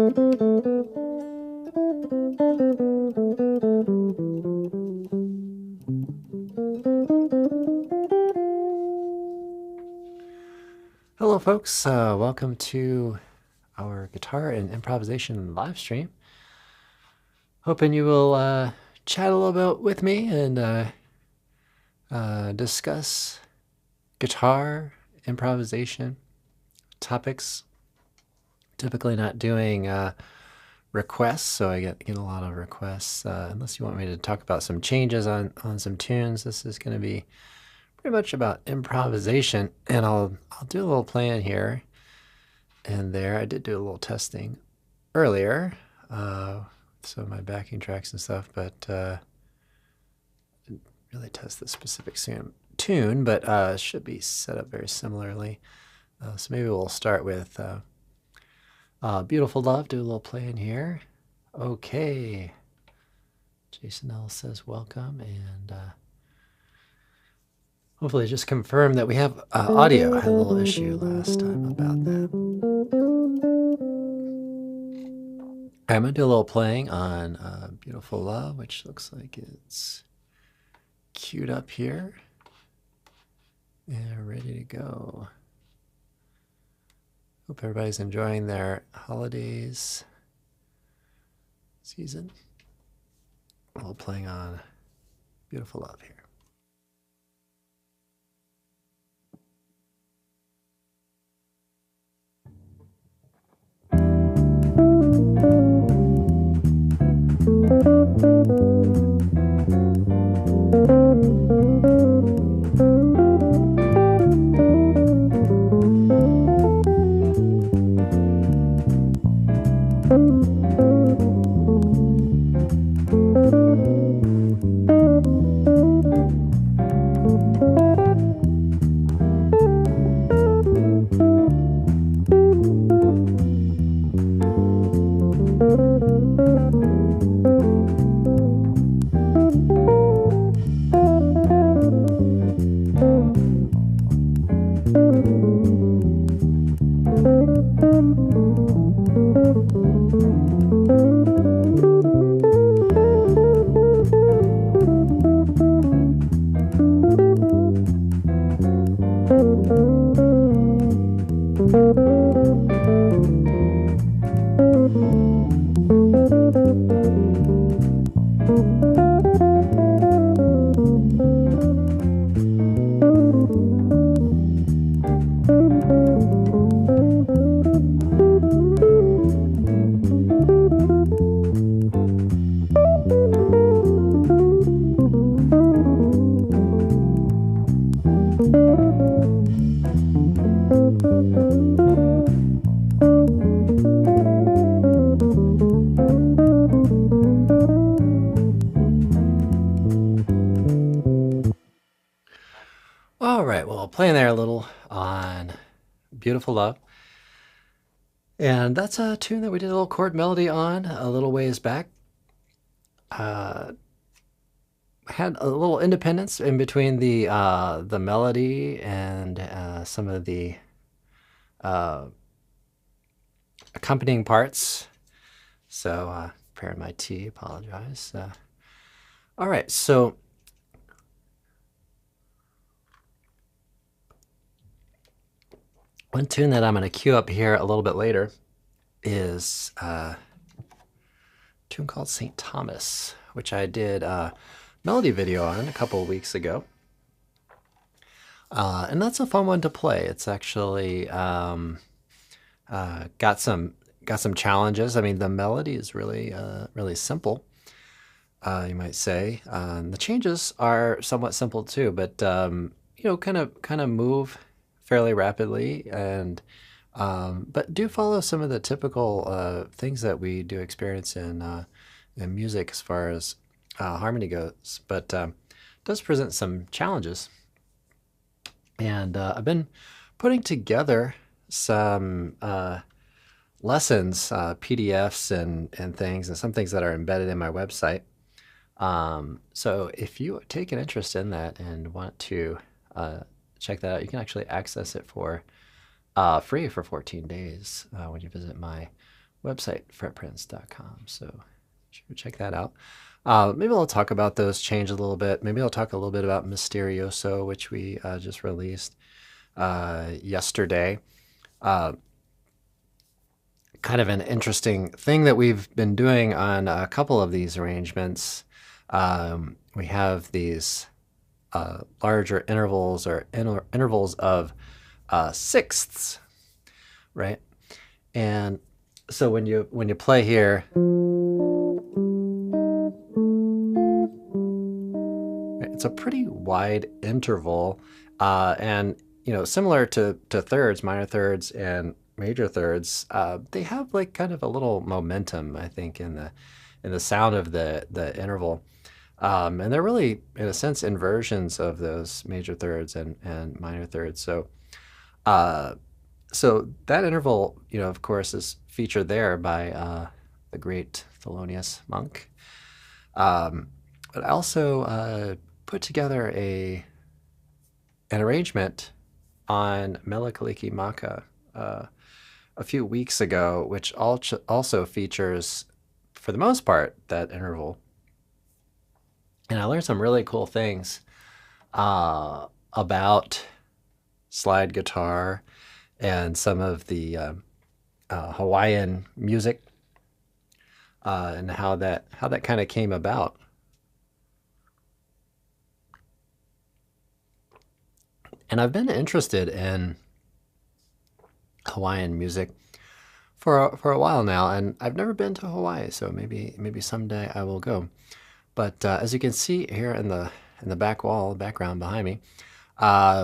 Hello folks, welcome to our guitar and improvisation live stream. Hoping you will chat a little bit with me and discuss guitar, improvisation, topics. Typically not doing requests, so I get a lot of requests. Unless you want me to talk about some changes on some tunes, this is going to be pretty much about improvisation, and I'll do a little playing here and there. I did do a little testing earlier, some of my backing tracks and stuff, but didn't really test the specific tune, but it should be set up very similarly. So maybe we'll start with Beautiful Love, do a little play in here. Okay. Jason L says welcome, and hopefully just confirm that we have audio. I had a little issue last time about that. I'm going to do a little playing on Beautiful Love, which looks like it's queued up here and ready to go. Hope everybody's enjoying their holidays season. A little playing on Beautiful Love here. All right, well, playing there a little on Beautiful Love. And that's a tune that we did a little chord melody on a little ways back. Had a little independence in between the melody and some of the accompanying parts. So preparing my tea, apologize. All right, so one tune that I'm going to cue up here a little bit later is a tune called St. Thomas, which I did a melody video on a couple of weeks ago. And that's a fun one to play. It's actually got some challenges. I mean, the melody is really really simple, you might say. The changes are somewhat simple too, but you know, kind of move fairly rapidly, and but do follow some of the typical things that we do experience in music as far as harmony goes, but does present some challenges. And I've been putting together some lessons, PDFs and things, and some things that are embedded in my website. So if you take an interest in that and want to check that out, you can actually access it for free for 14 days when you visit my website, fretprints.com. So sure, check that out. Maybe I'll talk about those change a little bit. Maybe I'll talk a little bit about Mysterioso, which we just released yesterday. Kind of an interesting thing that we've been doing on a couple of these arrangements. We have these larger intervals or intervals of sixths, right? And so when you play here, it's a pretty wide interval, and similar to thirds, minor thirds, and major thirds, they have like kind of a little momentum, I think, in the sound of the interval, and they're really, in a sense, inversions of those major thirds and minor thirds. So, so that interval, of course, is featured there by the great Thelonious Monk. But I also put together an arrangement on Mele Kalikimaka a few weeks ago, which also features, for the most part, that interval. And I learned some really cool things about slide guitar and some of the Hawaiian music, and how that kind of came about. And I've been interested in Hawaiian music for a while now, and I've never been to Hawaii, so maybe someday I will go. But as you can see here in the background behind me,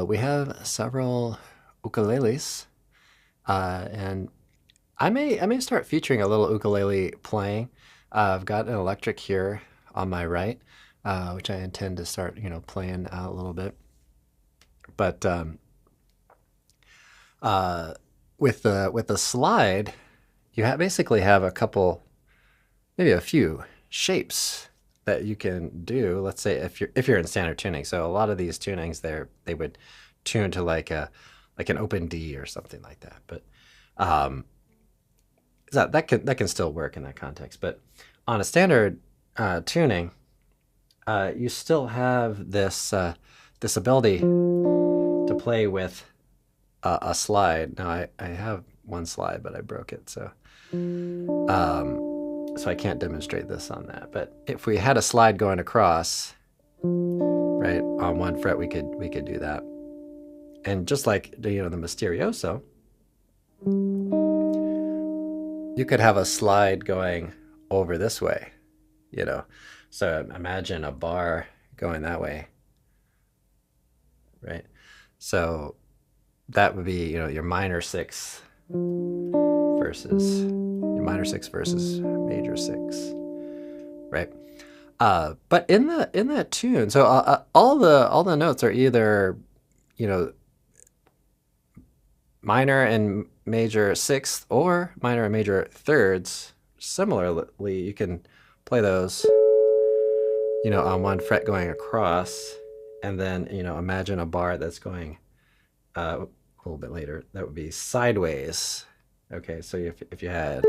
we have several ukuleles, and I may start featuring a little ukulele playing. I've got an electric here on my right, which I intend to start playing a little bit. But with the slide, you basically have a couple, maybe a few shapes that you can do. Let's say if you're in standard tuning. So a lot of these tunings, they would tune to like an open D or something like that. But that can still work in that context. But on a standard tuning, you still have this ability to play with a slide. Now I have one slide, but I broke it, so I can't demonstrate this on that. But if we had a slide going across, right, on one fret, we could do that. And just like the Mysterioso, you could have a slide going over this way, So imagine a bar going that way, right? So that would be, your minor sixth versus major sixth, right? But in that tune, so all the notes are either, minor and major sixth or minor and major thirds. Similarly, you can play those, on one fret going across, and then, imagine a bar that's going a little bit later. That would be sideways. Okay, so if you had,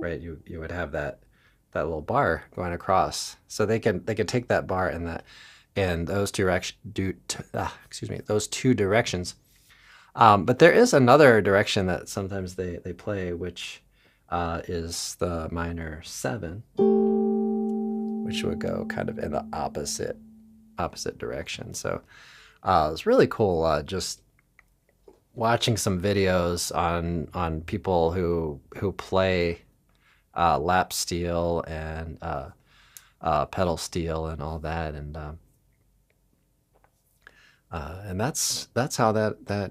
right, you would have that little bar going across. So they can take that bar and those those two directions. But there is another direction that sometimes they play, which is the minor 7, which would go kind of in the opposite direction. So it's really cool just watching some videos on people who play lap steel and pedal steel and all that, and that's how that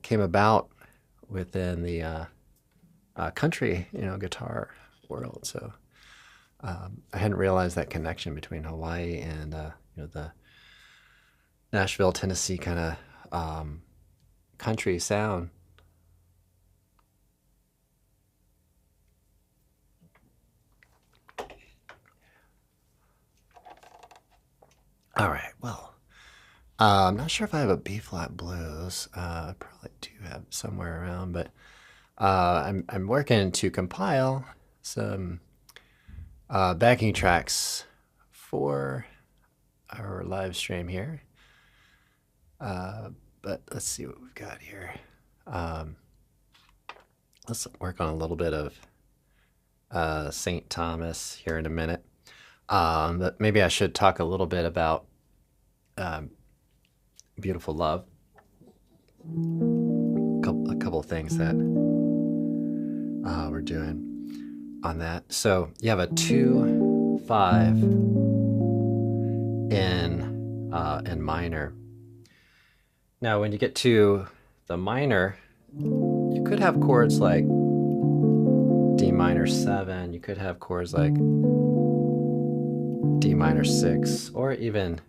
came about within the country guitar world. So I hadn't realized that connection between Hawaii and the Nashville, Tennessee kind of country sound. All right, well, I'm not sure if I have a B flat blues. I probably do have somewhere around, but I'm working to compile some backing tracks for our live stream here. But let's see what we've got here. Let's work on a little bit of St. Thomas here in a minute. But maybe I should talk a little bit about Beautiful Love. A couple of things that we're doing on that. So you have a 2/5 in minor. Now, when you get to the minor, you could have chords like D minor 7. You could have chords like D minor 6, or even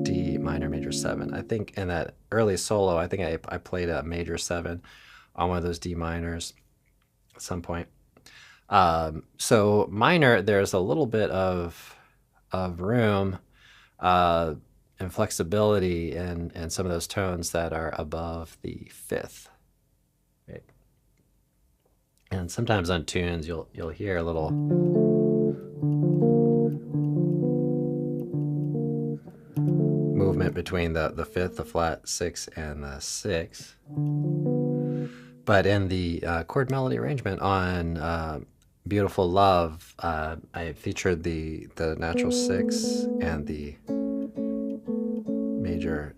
D minor major 7. I think in that early solo, I think I played a major 7 on one of those D minors at some point. So minor, there's a little bit of room and flexibility in some of those tones that are above the 5th. Right? And sometimes on tunes, you'll hear a little movement between the 5th, the flat 6, and the 6. But in the chord melody arrangement on Beautiful Love, I featured the natural 6 and the major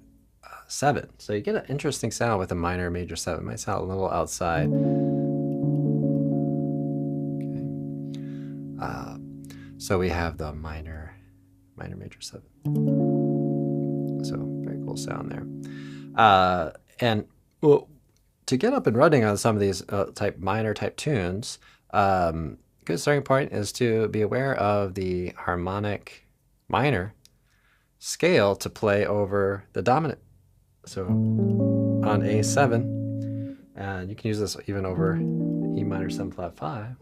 7. So you get an interesting sound with a minor major 7. It might sound a little outside. Okay. So we have the minor major 7. So very cool sound there. And well, to get up and running on some of these minor type tunes, good starting point is to be aware of the harmonic minor scale to play over the dominant. So on A7, and you can use this even over E minor 7 flat 5.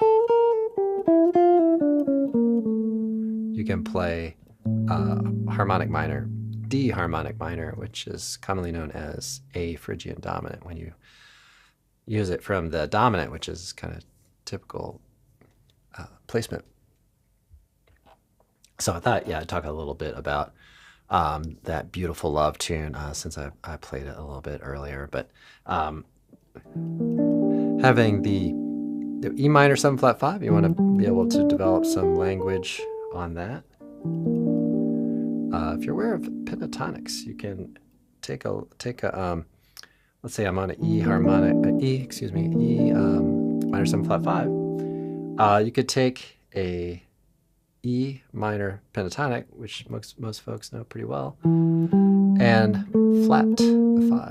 You can play harmonic minor, D harmonic minor, which is commonly known as A Phrygian dominant when you use it from the dominant, which is kind of typical placement. So I thought, yeah, I'd talk a little bit about that Beautiful Love tune since I played it a little bit earlier. But having the E minor 7 flat 5, you want to be able to develop some language on that. If you're aware of pentatonics, you can take a let's say I'm on an E minor 7 flat 5. You could take a E minor pentatonic, which most folks know pretty well, and flat the 5.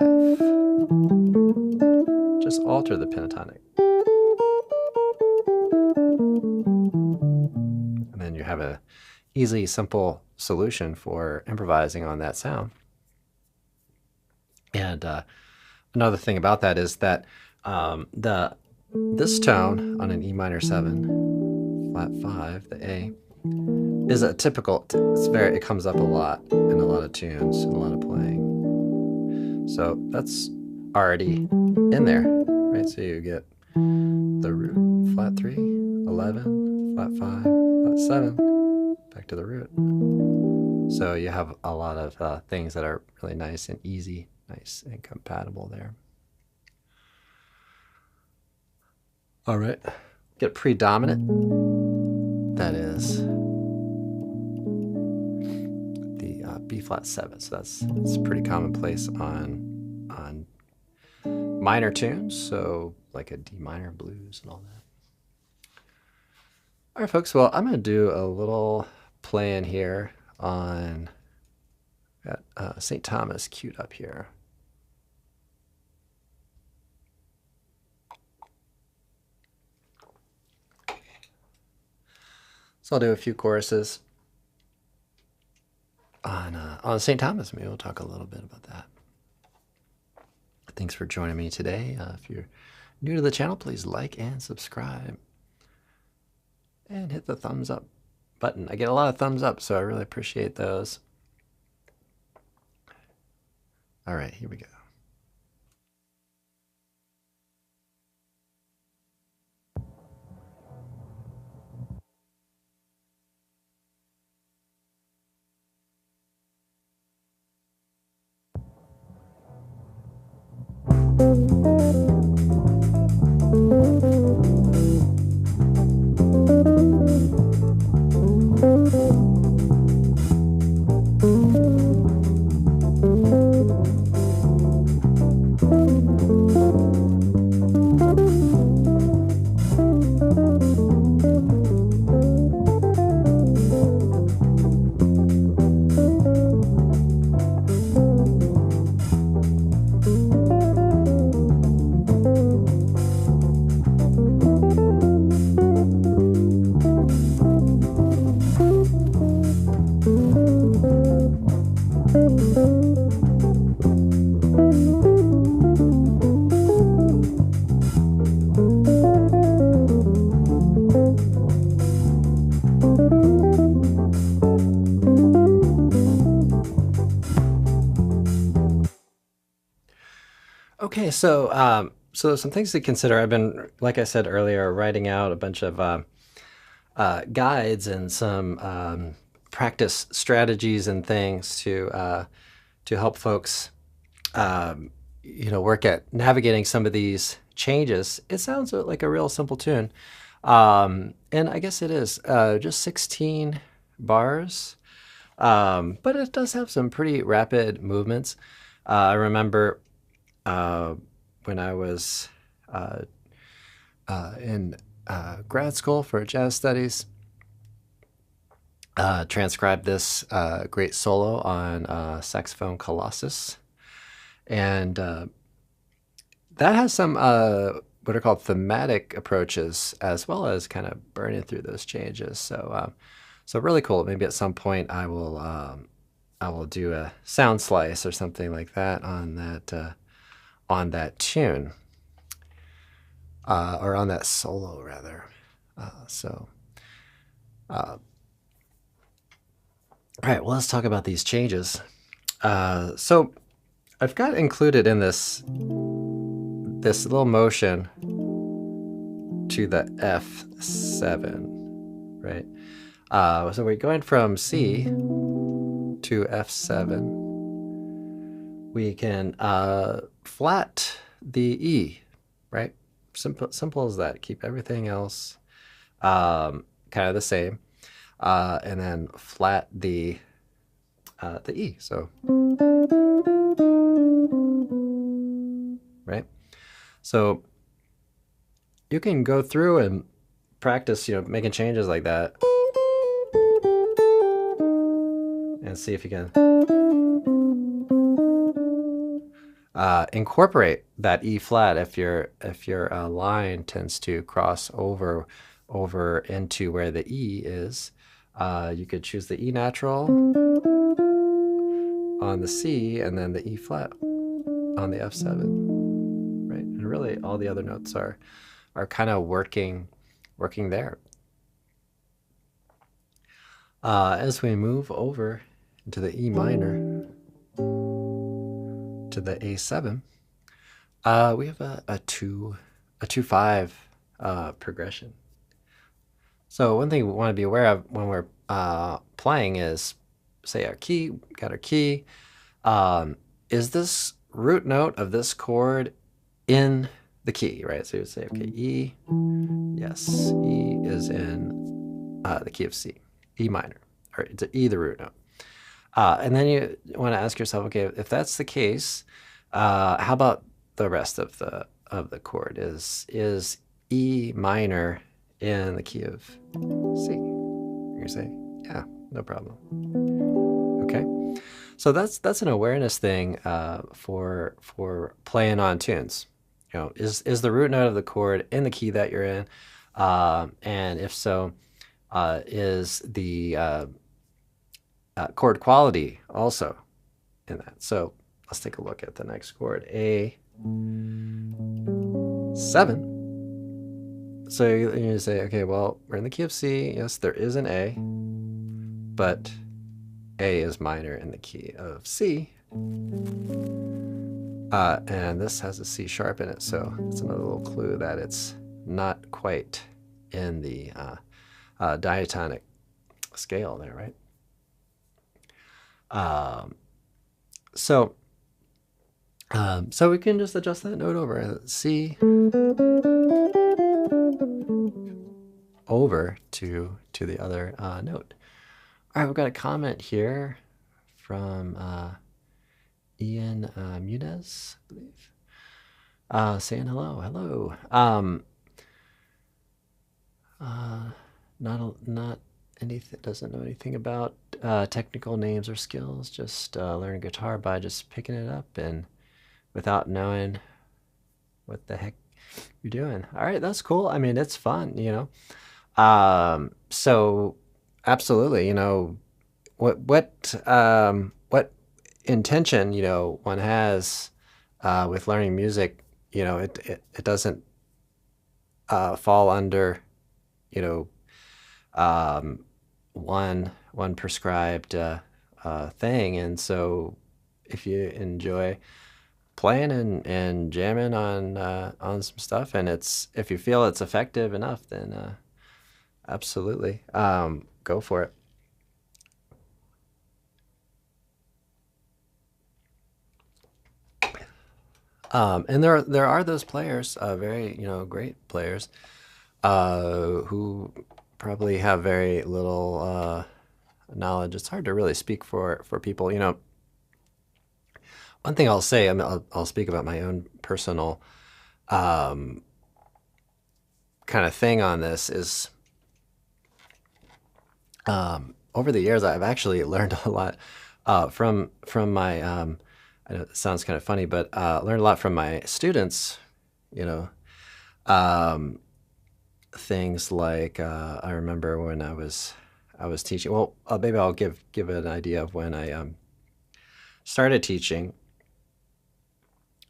Just alter the pentatonic. And then you have a easy, simple solution for improvising on that sound. And another thing about that is that this tone on an E minor 7 flat 5, the A, is a typical. It comes up a lot in a lot of tunes and a lot of playing. So that's already in there, right? So you get the root flat 3, 11, flat 5, flat 7, back to the root. So you have a lot of things that are really nice and easy, nice and compatible there. All right, get predominant. That is the B flat 7. So it's pretty commonplace on minor tunes. So like a D minor blues and all that. All right, folks. Well, I'm going to do a little playing here on St. Thomas queued up here. So I'll do a few choruses on St. Thomas. Maybe we'll talk a little bit about that. Thanks for joining me today. If you're new to the channel, please like and subscribe. And hit the thumbs up button. I get a lot of thumbs up, so I really appreciate those. All right, here we go. Okay, so some things to consider. I've been, like I said earlier, writing out a bunch of guides and some practice strategies and things to help folks, work at navigating some of these changes. It sounds like a real simple tune, and I guess it is just 16 bars, but it does have some pretty rapid movements. I remember when I was in grad school for jazz studies, transcribed this great solo on saxophone Colossus. And that has some what are called thematic approaches, as well as kind of burning through those changes. So really cool. Maybe at some point I will do a sound slice or something like that on that tune, or on that solo rather. All right, well, let's talk about these changes. So I've got included in this little motion to the F7, right? So we're going from C to F7. We can flat the E, right? Simple as that. Keep everything else kind of the same, and then flat the E. So, right. So you can go through and practice, making changes like that, and see if you can incorporate that E flat if your line tends to cross over into where the E is. You could choose the E natural on the C and then the E flat on the F7, right? And really all the other notes are kind of working there. As we move over into the E minor to the A7, we have a 2-5 progression. So one thing we want to be aware of when we're playing is, say, our key, got our key. Is this root note of this chord in the key, right? So you would say, okay, E, yes, E is in the key of C, E minor, or it's E the root note. And then you want to ask yourself, okay, if that's the case, how about the rest of the chord? Is E minor in the key of C? You say, yeah, no problem. Okay, so that's an awareness thing for playing on tunes. Is the root note of the chord in the key that you're in, and if so, is the chord quality also in that? So let's take a look at the next chord, A7. So you say, okay, well, we're in the key of C. Yes, there is an A, but A is minor in the key of C, And this has a C sharp in it, so it's another little clue that it's not quite in the diatonic scale there, right? So we can just adjust that note over C over to the other note. All right, we've got a comment here from Ian Muniz, I believe, saying hello. Not anything. Doesn't know anything about technical names or skills. Just learning guitar by just picking it up and without knowing what the heck you're doing. All right, that's cool. I mean, it's fun, you know. So absolutely, you know, what intention, you know, one has with learning music, you know, it doesn't fall under, you know, one prescribed thing. And so if you enjoy playing and jamming on some stuff, and if you feel it's effective enough, then absolutely go for it. And there are those players, very, you know, great players, who probably have very little knowledge. It's hard to really speak for people, you know. One thing I'll say, I mean, I'll speak about my own personal kind of thing on this is, over the years, I've actually learned a lot from my. I know it sounds kind of funny, but learned a lot from my students. You know, things like I remember when I was teaching. Well, maybe I'll give an idea of when I started teaching,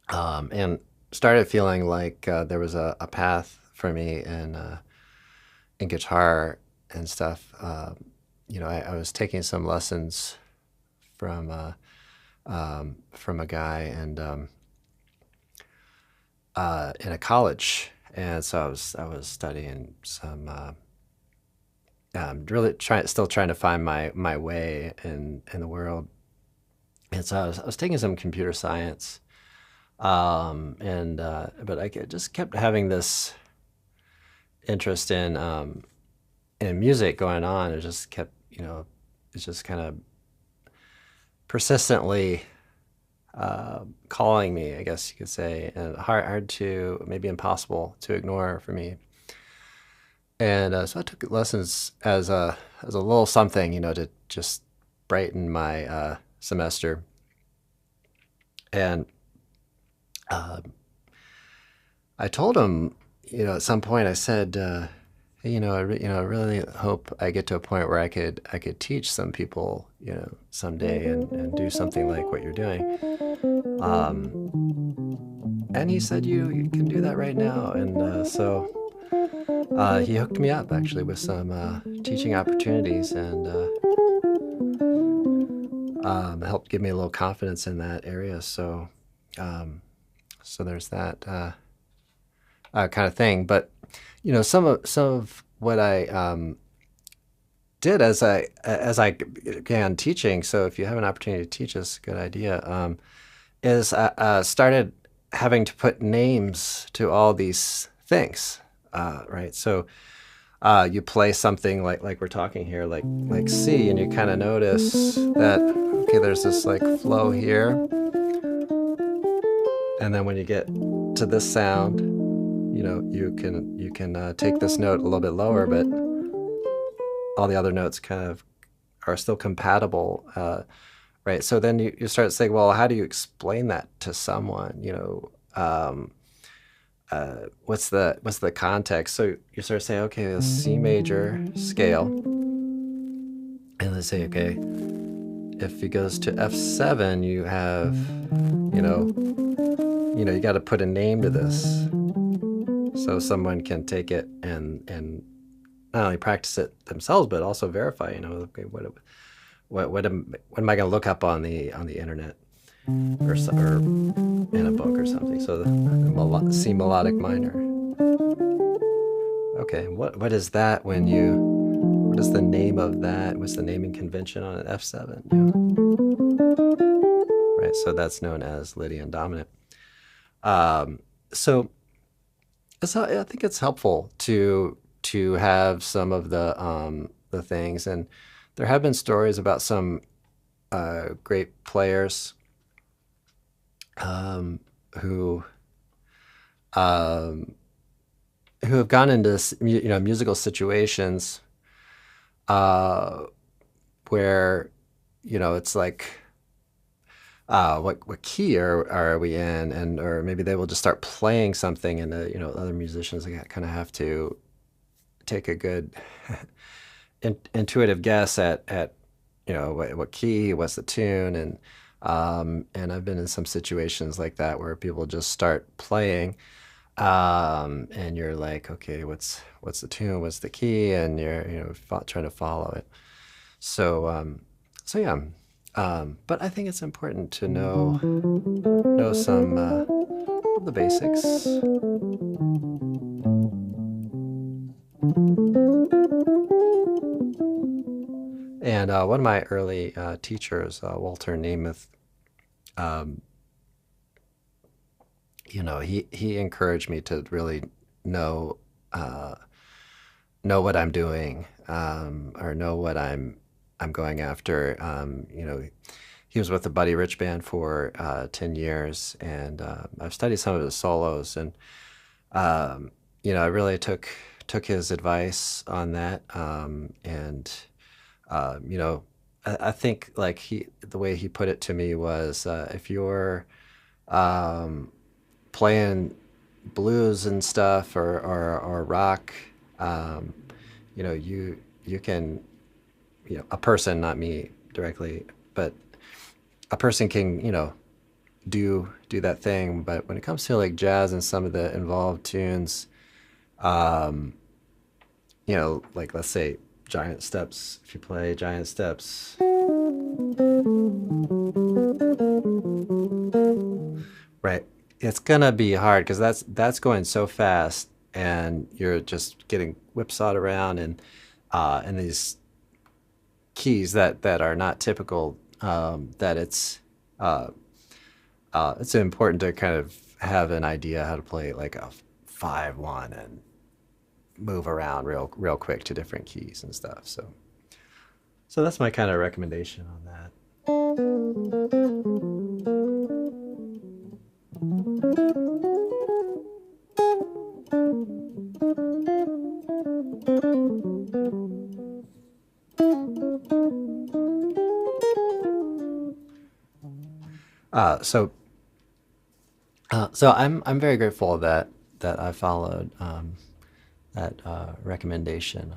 and started feeling like there was a path for me in guitar and stuff. You know, I was taking some lessons from a guy and in a college, and so I was studying some. Really still trying to find my way in the world, and so I was taking some computer science, and but just kept having this interest in music going on. It just kept, you know, it's just kind of persistently calling me, I guess you could say, and hard to, maybe impossible to ignore for me. And so I took lessons as a little something, you know, to just brighten my semester. And I told him, you know, at some point, I said, hey, you know, I really hope I get to a point where I could teach some people, you know, someday and do something like what you're doing. And he said, you can do that right now. And so he hooked me up actually with some teaching opportunities, and helped give me a little confidence in that area. So there's that kind of thing. But you know, some of what I did as I began teaching. So if you have an opportunity to teach, it's a good idea. Is I started having to put names to all these things, right? So you play something like we're talking here, like C, and you kind of notice that, okay, there's this like flow here, and then when you get to this sound, you know, you can take this note a little bit lower, but all the other notes kind of are still compatible, right? So then you start saying, well, how do you explain that to someone? You know, what's the context? So you start saying, okay, the C major scale, and they say, okay, if it goes to F7, you have, you know, you got to put a name to this, so someone can take it and not only practice it themselves, but also verify. You know, okay, what am I going to look up on the internet? or in a book or something. So the C melodic minor. Okay, what is that when you? What is the name of that? What's the naming convention on an F7? Yeah. Right, so that's known as Lydian dominant. Um, so I think it's helpful to have some of the things, and there have been stories about some great players um, who um, who have gone into musical situations uh, where it's like what key are we in, and or maybe they will just start playing something, and other musicians kind of have to take a good intuitive guess at what key, what's the tune, and I've been in some situations like that where people just start playing, and you're like, okay, what's the tune, what's the key, and you're trying to follow it. So yeah, but I think it's important to know some of the basics. And one of my early teachers, Walter Nemeth, um, he encouraged me to really know uh, know what I'm doing, or know what I'm going after. He was with the Buddy Rich Band for 10 years, and I've studied some of his solos, and I really took his advice on that, and I think like the way he put it to me was, if you're um, playing blues and stuff, or rock, um, you can, a person, not me directly, but a person can, do that thing. But when it comes to like jazz and some of the involved tunes, um, like let's say giant steps, if you play giant steps, right, it's gonna be hard because that's going so fast, and you're just getting whipsawed around, and these keys that are not typical, that it's important to kind of have an idea how to play like a 5-1 and move around real quick to different keys and stuff. So that's my kind of recommendation on that. Uh, so so I'm very grateful that I followed that recommendation.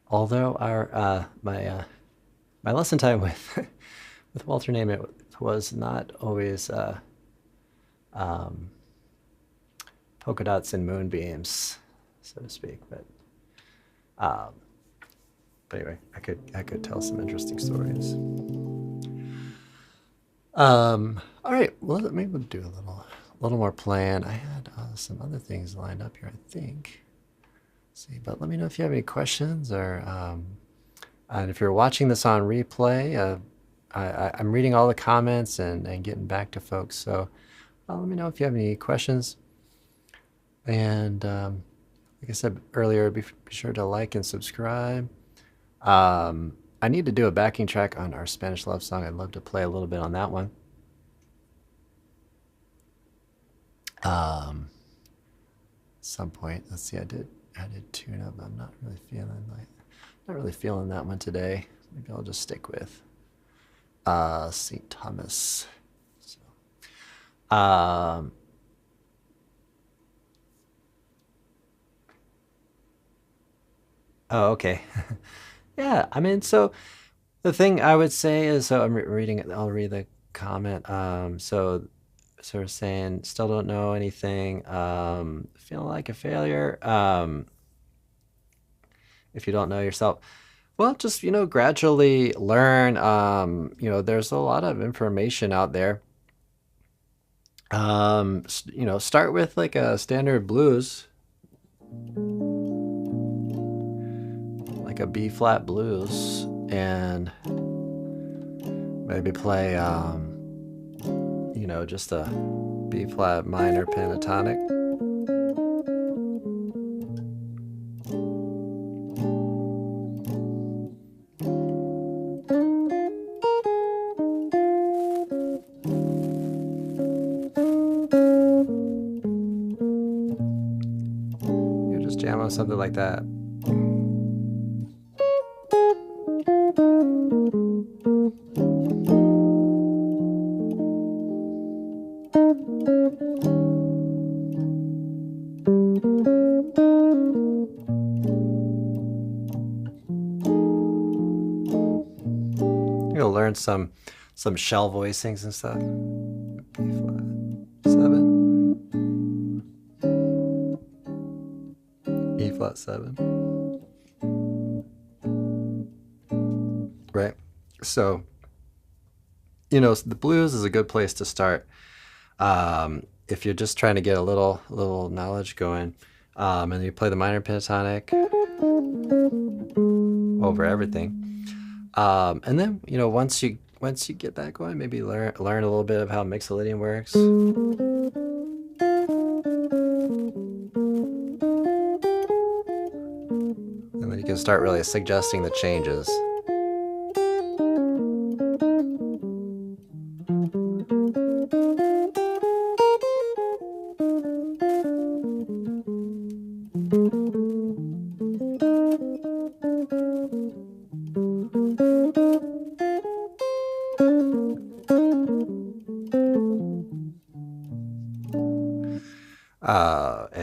Although our my lesson time with with Walter Namath was not always um, polka dots and moonbeams, so to speak. Um, but anyway, I could tell some interesting stories. All right, well, maybe we'll do a little more plan. I had some other things lined up here, I think. Let's see, but let me know if you have any questions, or and if you're watching this on replay, I'm reading all the comments and getting back to folks. So let me know if you have any questions. And like I said earlier, be sure to like and subscribe. I need to do a backing track on our Spanish love song. I'd love to play a little bit on that one. At some point. Let's see. I did tune up. I'm not really feeling that one today. Maybe I'll just stick with St. Thomas. So, oh, okay. Yeah, I mean, so the thing I would say is, so I'm reading it. I'll read the comment. So sort of saying, still don't know anything. Feeling like a failure. If you don't know yourself. Well, just, gradually learn. There's a lot of information out there. Start with like a standard blues, like a B flat blues, and maybe play, just a B flat minor pentatonic. You just jam on something like that. You'll learn some shell voicings and stuff. B flat 7, E flat 7. Right. So, the blues is a good place to start. If you're just trying to get a little knowledge going, and you play the minor pentatonic over everything. And then, once you get that going, maybe learn a little bit of how mixolydian works. And then you can start really suggesting the changes.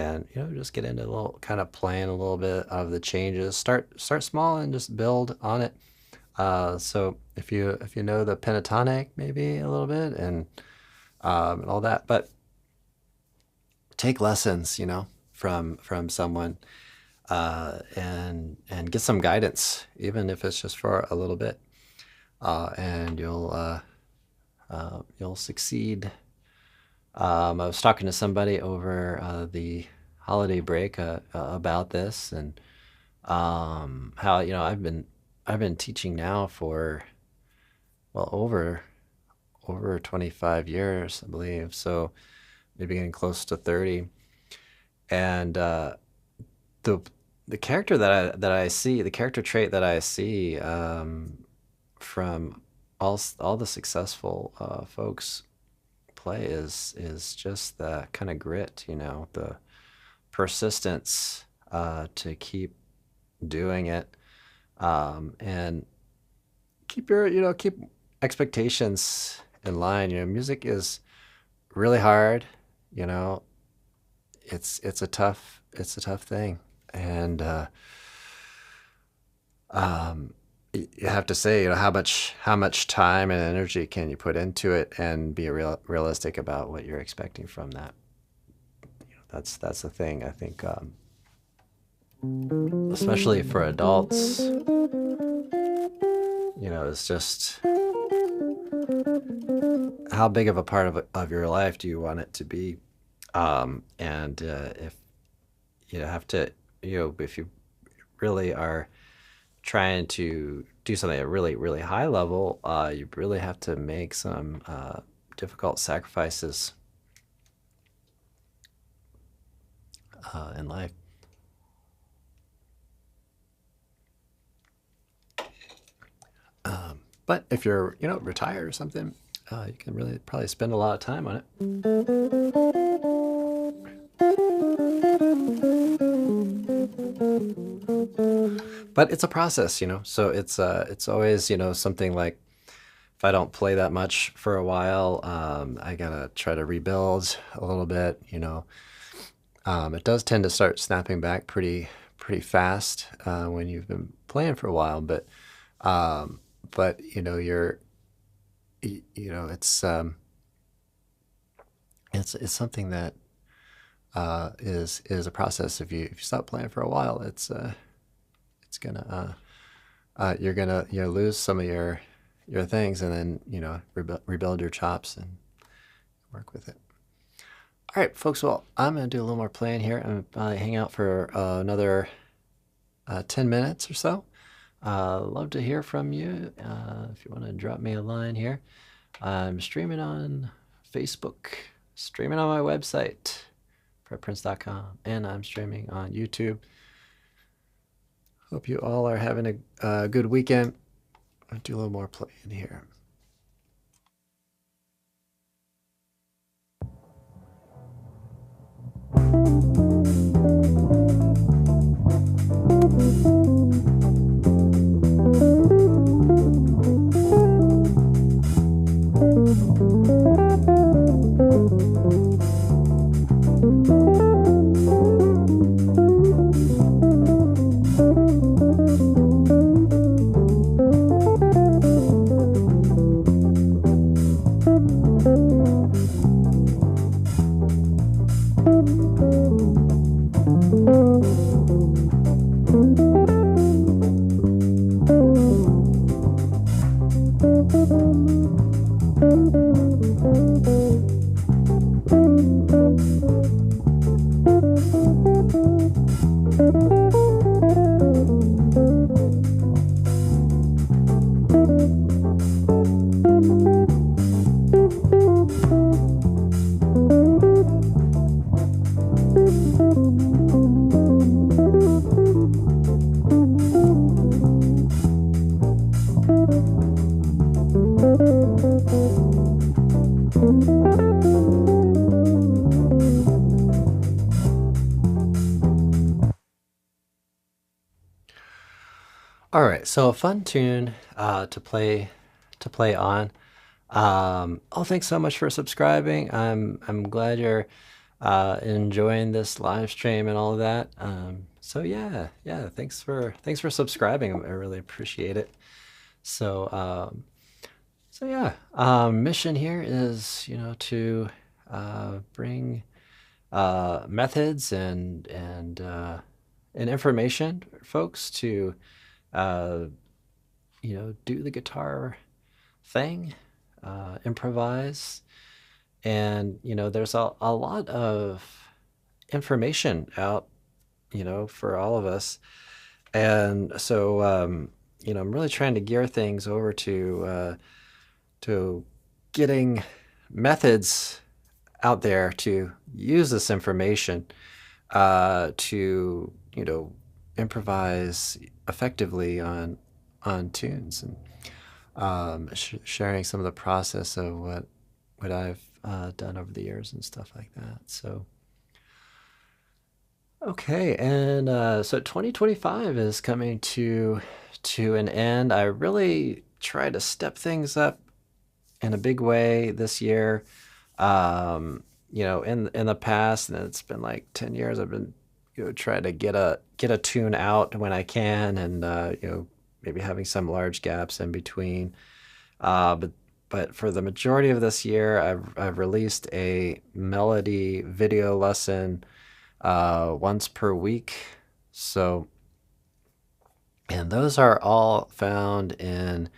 And just get into a little kind of playing a little bit of the changes. Start small and just build on it. So if you know the pentatonic maybe a little bit and all that, but take lessons, from someone, and get some guidance, even if it's just for a little bit, and you'll succeed. I was talking to somebody over the holiday break about this, and how I've been teaching now for, well, over 25 years, I believe. So maybe getting close to 30. And the character that I see, the character trait that I see, from all the successful folks play is just the kind of grit, the persistence, to keep doing it, and keep expectations in line. Music is really hard. You know, it's a tough thing, and you have to say, how much time and energy can you put into it, and be realistic about what you're expecting from that. That's the thing, I think, especially for adults. It's just, how big of a part of your life do you want it to be? And if you have to, if you really are trying to do something at really, really high level, you really have to make some difficult sacrifices in life. But if you're, retired or something, you can really probably spend a lot of time on it. But it's a process, so it's always, something like, if I don't play that much for a while, I gotta try to rebuild a little bit. It does tend to start snapping back pretty fast when you've been playing for a while, but you're, it's something that is a process. If you stop playing for a while, it's gonna you're gonna lose some of your things, and then rebuild your chops and work with it. All right, folks. Well, I'm gonna do a little more playing here. I'm gonna hang out for another 10 minutes or so. Love to hear from you. If you want to drop me a line here, I'm streaming on Facebook, streaming on my website, fredprince.com, and I'm streaming on YouTube. Hope you all are having a good weekend. I'll do a little more playing here. All right, so a fun tune to play on. Oh, thanks so much for subscribing. I'm glad you're enjoying this live stream and all of that. So yeah, thanks for subscribing. I really appreciate it. So yeah, mission here is to bring methods and information for folks to do the guitar thing, improvise, and there's a lot of information out for all of us, and so I'm really trying to gear things over to getting methods out there to use this information to improvise effectively on tunes, and sharing some of the process of what I've done over the years and stuff like that. So okay, and so 2025 is coming to an end. I really try to step things up in a big way this year. In the past, and it's been like 10 years, I've been trying to get a tune out when I can, and maybe having some large gaps in between. But for the majority of this year, I've released a melody video lesson once per week. So, and those are all found in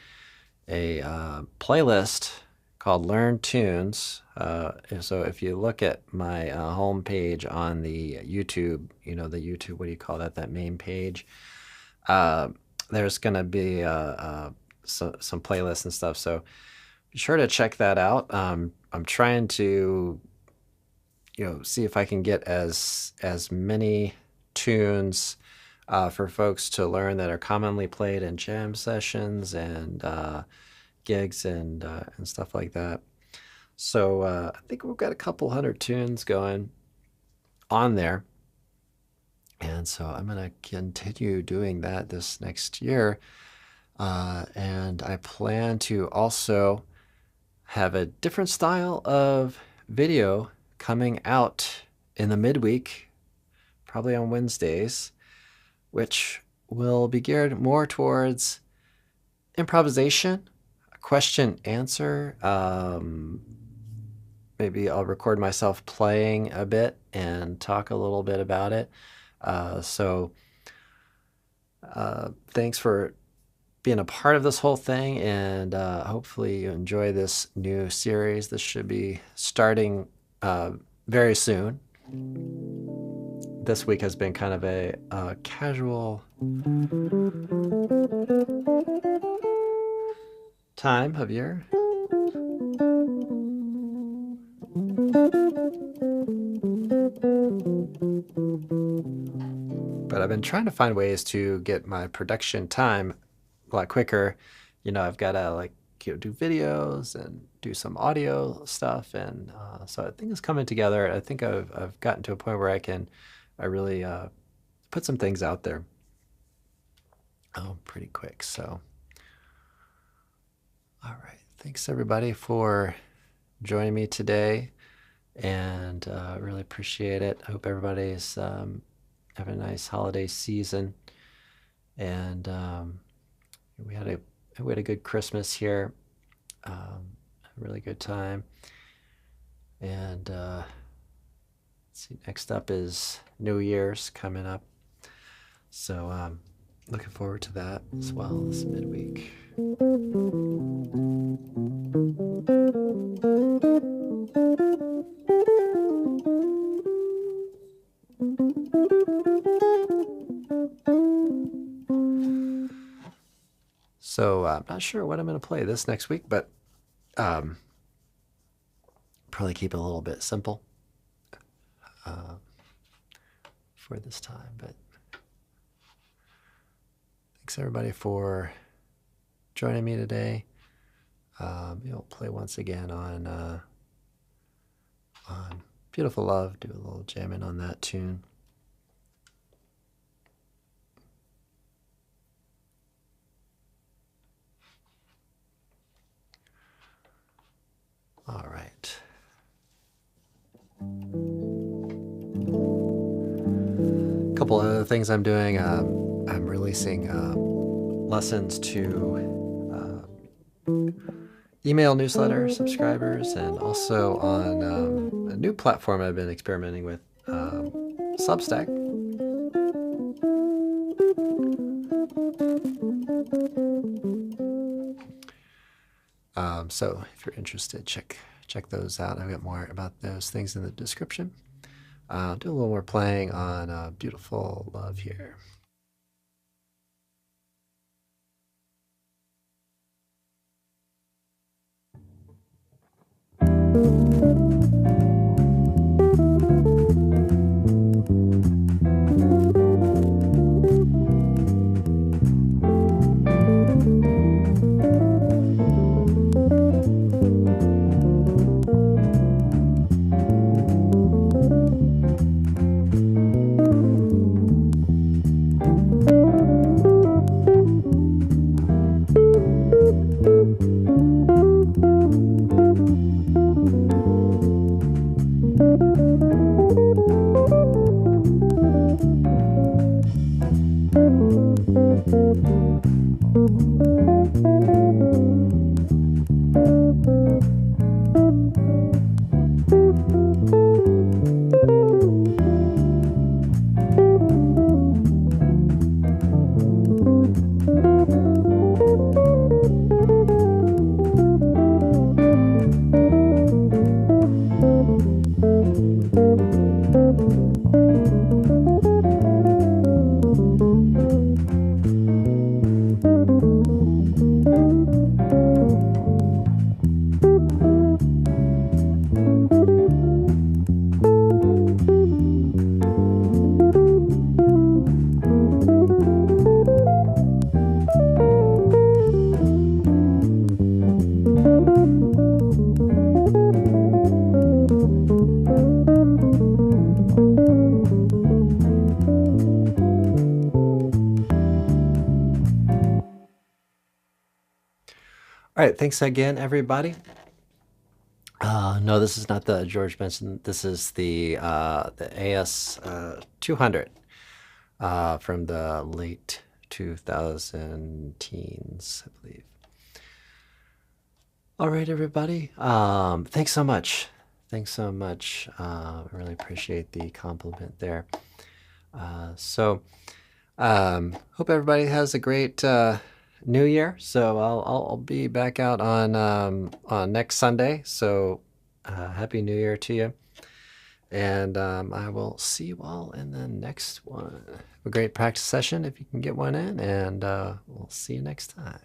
a playlist called Learn Tunes. So if you look at my homepage on the YouTube, what do you call that? That main page. There's going to be some playlists and stuff. So be sure to check that out. I'm trying to, see if I can get as many tunes for folks to learn that are commonly played in jam sessions and gigs and stuff like that. So I think we've got a couple hundred tunes going on there. And so I'm going to continue doing that this next year. And I plan to also have a different style of video coming out in the midweek, probably on Wednesdays, which will be geared more towards improvisation, question answer. Maybe I'll record myself playing a bit and talk a little bit about it. So thanks for being a part of this whole thing, and hopefully you enjoy this new series. This should be starting very soon. This week has been kind of a casual time of year. But I've been trying to find ways to get my production time a lot quicker. You know, I've got to like do videos and do some audio stuff, and so I think it's coming together. I think I've gotten to a point where I really put some things out there pretty quick. So, all right, thanks everybody for joining me today, and really appreciate it. I hope everybody's having a nice holiday season, and we had a good Christmas here, a really good time, and let's see, next up is New Year's coming up, so looking forward to that as well this midweek. So I'm not sure what I'm going to play this next week, but probably keep it a little bit simple for this time. But thanks everybody for joining me today. You'll play once again on Beautiful Love. Do a little jamming on that tune. All right. A couple other things I'm doing. I'm releasing lessons to email newsletter subscribers, and also on a new platform I've been experimenting with, Substack. So if you're interested, check those out. I've got more about those things in the description. Do a little more playing on Beautiful Love here. All right, thanks again, everybody. No, this is not the George Benson. This is the AS 200 from the late 2000 teens, I believe. All right, everybody. Thanks so much. Thanks so much. I really appreciate the compliment there. Hope everybody has a great New Year. So I'll be back out on next Sunday. So Happy New Year to you. And I will see you all in the next one. Have a great practice session if you can get one in, and we'll see you next time.